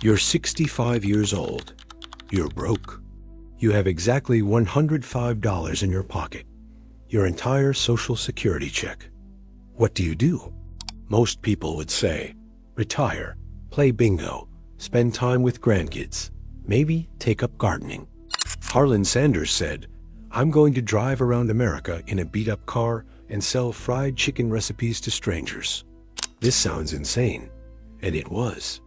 You're 65 years old. You're broke. You have exactly $105 in your pocket. Your entire Social Security check. What do? Most people would say, retire, play bingo, spend time with grandkids, maybe take up gardening. Harlan Sanders said, I'm going to drive around America in a beat-up car and sell fried chicken recipes to strangers. This sounds insane, and it was.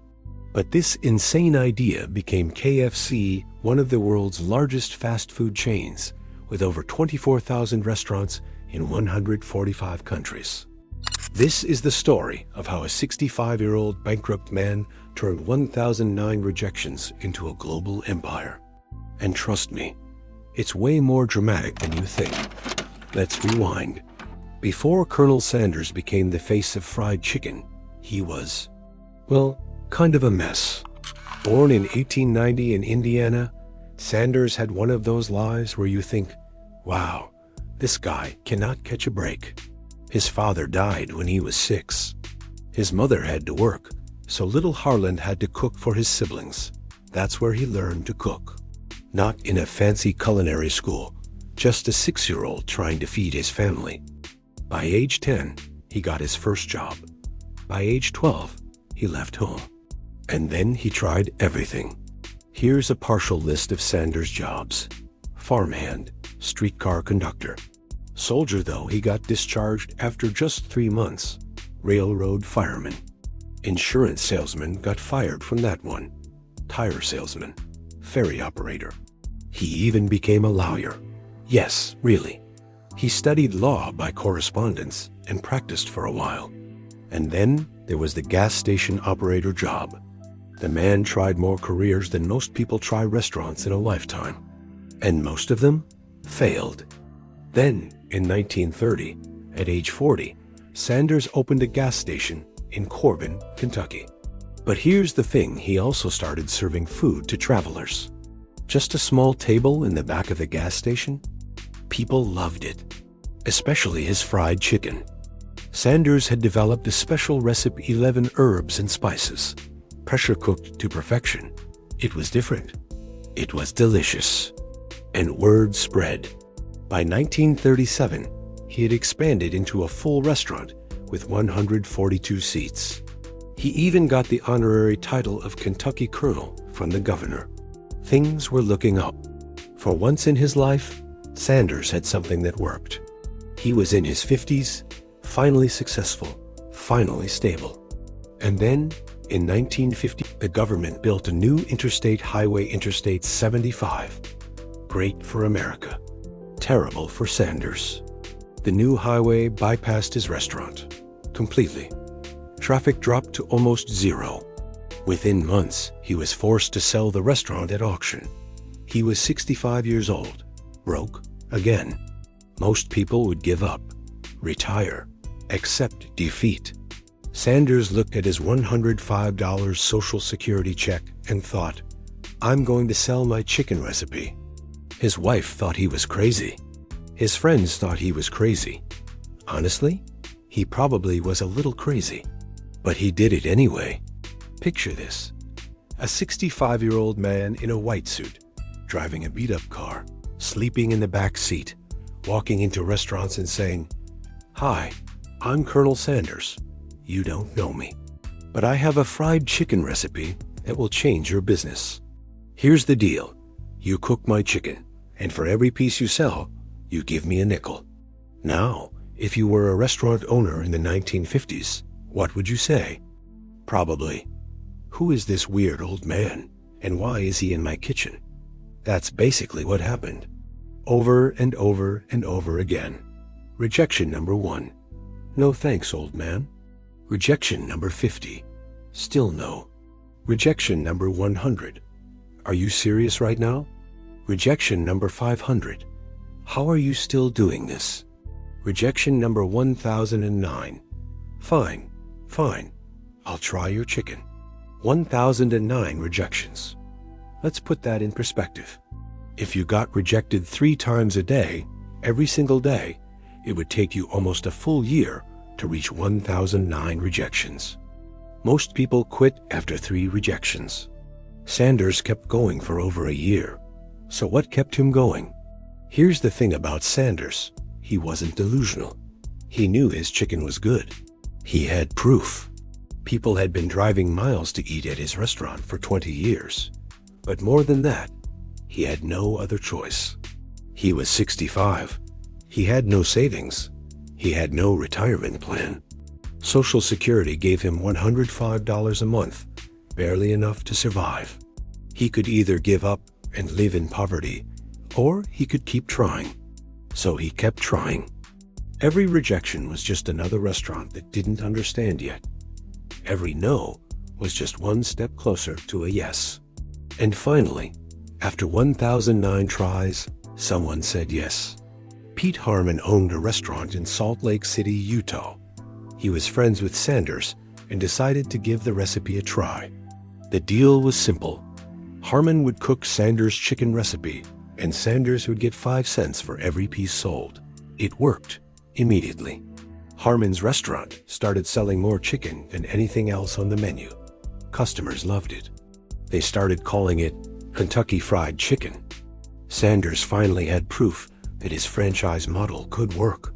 But this insane idea became KFC, one of the world's largest fast food chains, with over 24,000 restaurants in 145 countries. This is the story of how a 65-year-old bankrupt man turned 1,009 rejections into a global empire. And trust me, it's way more dramatic than you think. Let's rewind. Before Colonel Sanders became the face of fried chicken, he was, well, kind of a mess. Born in 1890 in Indiana, Sanders had one of those lives where you think, wow, this guy cannot catch a break. His father died when he was 6. His mother had to work, so little Harlan had to cook for his siblings. That's where he learned to cook. Not in a fancy culinary school, just a 6-year-old trying to feed his family. By age 10, he got his first job. By age 12, he left home. And then he tried everything. Here's a partial list of Sanders' jobs. Farmhand, streetcar conductor. Soldier, though he got discharged after just 3 months. Railroad fireman. Insurance salesman, got fired from that one. Tire salesman. Ferry operator. He even became a lawyer. Yes, really. He studied law by correspondence and practiced for a while. And then there was the gas station operator job. The man tried more careers than most people try restaurants in a lifetime. And most of them failed. Then, in 1930, at age 40, Sanders opened a gas station in Corbin, Kentucky. But here's the thing, he also started serving food to travelers. Just a small table in the back of the gas station? People loved it, especially his fried chicken. Sanders had developed a special recipe, 11 herbs and spices, pressure cooked to perfection. It was different. It was delicious. And word spread. By 1937, he had expanded into a full restaurant with 142 seats. He even got the honorary title of Kentucky Colonel from the governor. Things were looking up. For once in his life, Sanders had something that worked. He was in his 50s, finally successful, finally stable. And then, in 1950, the government built a new interstate highway, Interstate 75. Great for America. Terrible for Sanders. The new highway bypassed his restaurant completely. Traffic dropped to almost zero. Within months, he was forced to sell the restaurant at auction. He was 65 years old, broke again. Most people would give up, retire, accept defeat. Sanders looked at his $105 Social Security check and thought, I'm going to sell my chicken recipe. His wife thought he was crazy. His friends thought he was crazy. Honestly, he probably was a little crazy. But he did it anyway. Picture this. A 65-year-old man in a white suit, driving a beat-up car, sleeping in the back seat, walking into restaurants and saying, Hi, I'm Colonel Sanders. You don't know me, but I have a fried chicken recipe that will change your business. Here's the deal. You cook my chicken, and for every piece you sell, you give me a nickel. Now, if you were a restaurant owner in the 1950s, what would you say? Probably, who is this weird old man, and why is he in my kitchen? That's basically what happened. Over and over and over again. Rejection number 1. No thanks, old man. Rejection number 50. Still no. Rejection number 100. Are you serious right now? Rejection number 500. How are you still doing this? Rejection number 1009. Fine, fine. I'll try your chicken. 1009 rejections. Let's put that in perspective. If you got rejected 3 times a day, every single day, it would take you almost a full year to reach 1009 rejections. Most people quit after 3 rejections. Sanders kept going for over a year. So what kept him going? Here's the thing about Sanders. He wasn't delusional. He knew his chicken was good. He had proof. People had been driving miles to eat at his restaurant for 20 years. But more than that, he had no other choice. He was 65. He had no savings. He had no retirement plan. Social Security gave him $105 a month, barely enough to survive. He could either give up and live in poverty, or he could keep trying. So he kept trying. Every rejection was just another restaurant that didn't understand yet. Every no was just one step closer to a yes. And finally, after 1,009 tries, someone said yes. Pete Harmon owned a restaurant in Salt Lake City, Utah. He was friends with Sanders and decided to give the recipe a try. The deal was simple. Harmon would cook Sanders' chicken recipe, and Sanders would get 5 cents for every piece sold. It worked immediately. Harmon's restaurant started selling more chicken than anything else on the menu. Customers loved it. They started calling it Kentucky Fried Chicken. Sanders finally had proof that his franchise model could work.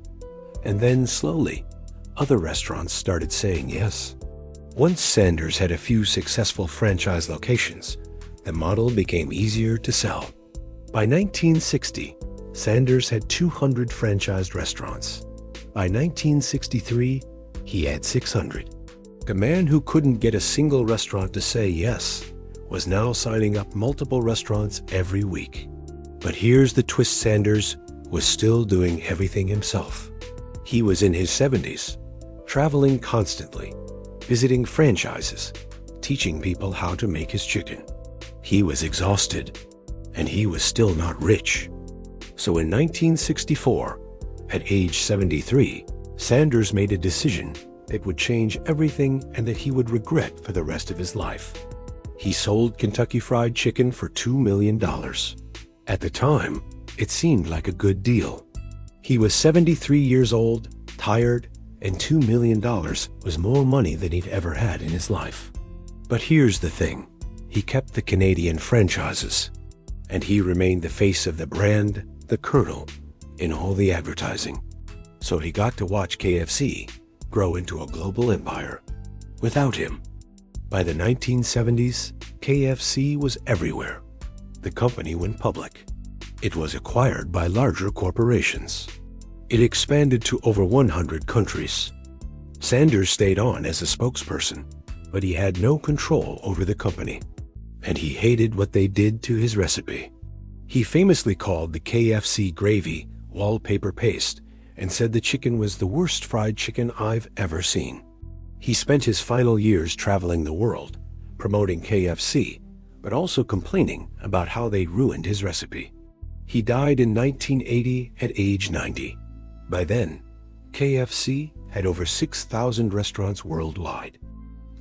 And then slowly, other restaurants started saying yes. Once Sanders had a few successful franchise locations, the model became easier to sell. By 1960, Sanders had 200 franchised restaurants. By 1963, he had 600. A man who couldn't get a single restaurant to say yes was now signing up multiple restaurants every week. But here's the twist: Sanders was still doing everything himself. He was in his 70s, traveling constantly, visiting franchises, teaching people how to make his chicken. He was exhausted, and he was still not rich. So in 1964, at age 73, Sanders made a decision that would change everything and that he would regret for the rest of his life. He sold Kentucky Fried Chicken for $2 million. At the time, it seemed like a good deal. He was 73 years old, tired, and $2 million was more money than he'd ever had in his life. But here's the thing. He kept the Canadian franchises, and he remained the face of the brand, the Colonel, in all the advertising. So he got to watch KFC grow into a global empire. Without him, by the 1970s, KFC was everywhere. The company went public. It was acquired by larger corporations. It expanded to over 100 countries. Sanders stayed on as a spokesperson, but he had no control over the company. And he hated what they did to his recipe. He famously called the KFC gravy wallpaper paste and said the chicken was the worst fried chicken I've ever seen. He spent his final years traveling the world, promoting KFC, but also complaining about how they ruined his recipe. He died in 1980 at age 90. By then, KFC had over 6,000 restaurants worldwide.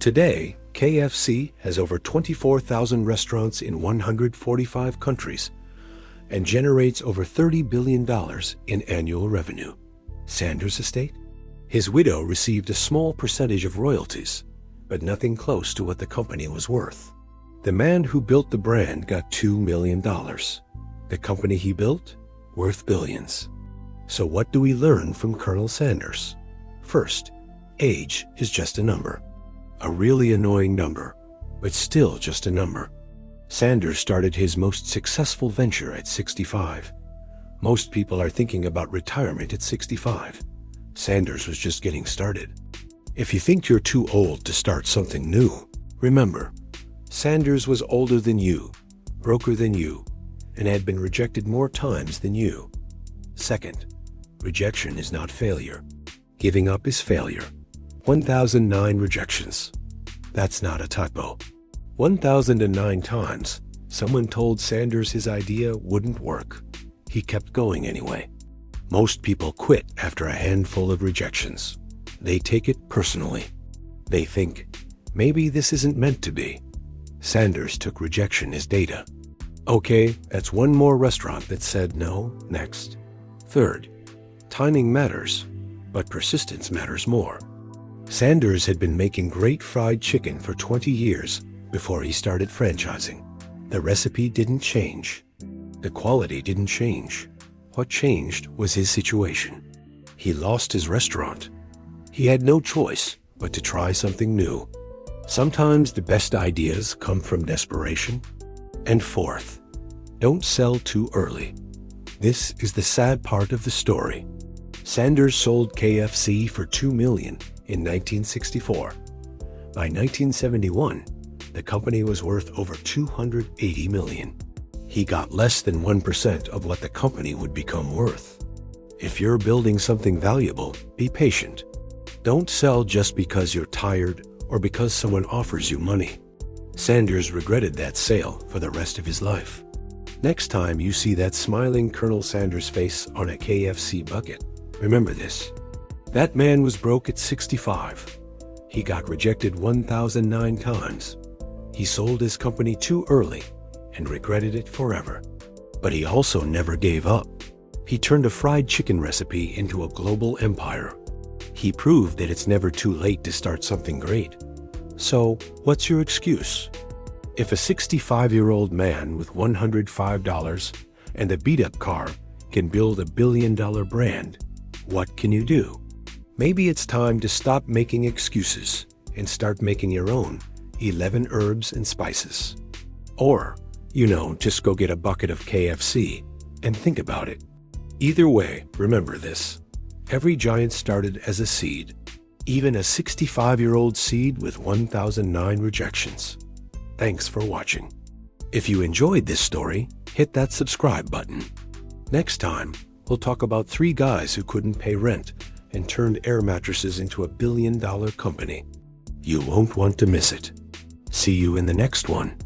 Today, KFC has over 24,000 restaurants in 145 countries and generates over $30 billion in annual revenue. Sanders' estate? His widow received a small percentage of royalties, but nothing close to what the company was worth. The man who built the brand got $2 million. The company he built, worth billions. So what do we learn from Colonel Sanders? First, age is just a number. A really annoying number, but still just a number. Sanders started his most successful venture at 65. Most people are thinking about retirement at 65. Sanders was just getting started. If you think you're too old to start something new, remember, Sanders was older than you, broker than you, and had been rejected more times than you. Second, rejection is not failure. Giving up is failure. 1,009 rejections. That's not a typo. 1,009 times, someone told Sanders his idea wouldn't work. He kept going anyway. Most people quit after a handful of rejections. They take it personally. They think, maybe this isn't meant to be. Sanders took rejection as data. Okay, that's one more restaurant that said no. Next. Third, timing matters, but persistence matters more. Sanders had been making great fried chicken for 20 years before he started franchising. The recipe didn't change. The quality didn't change. What changed was his situation. He lost his restaurant. He had no choice but to try something new. Sometimes the best ideas come from desperation. And fourth, don't sell too early. This is the sad part of the story. Sanders sold KFC for $2 million in 1964. By 1971, the company was worth over $280 million. He got less than 1% of what the company would become worth. If you're building something valuable, be patient. Don't sell just because you're tired or because someone offers you money. Sanders regretted that sale for the rest of his life. Next time you see that smiling Colonel Sanders face on a KFC bucket, remember this. That man was broke at 65. He got rejected 1,009 times. He sold his company too early and regretted it forever. But he also never gave up. He turned a fried chicken recipe into a global empire. He proved that it's never too late to start something great. So, what's your excuse? If a 65-year-old man with $105 and a beat-up car can build a billion-dollar brand, what can you do? Maybe it's time to stop making excuses and start making your own 11 herbs and spices. Or, just go get a bucket of KFC and think about it. Either way, remember this. Every giant started as a seed, even a 65-year-old seed with 1,009 rejections. Thanks for watching. If you enjoyed this story, hit that subscribe button. Next time, we'll talk about 3 guys who couldn't pay rent and turned air mattresses into a billion-dollar company. You won't want to miss it. See you in the next one.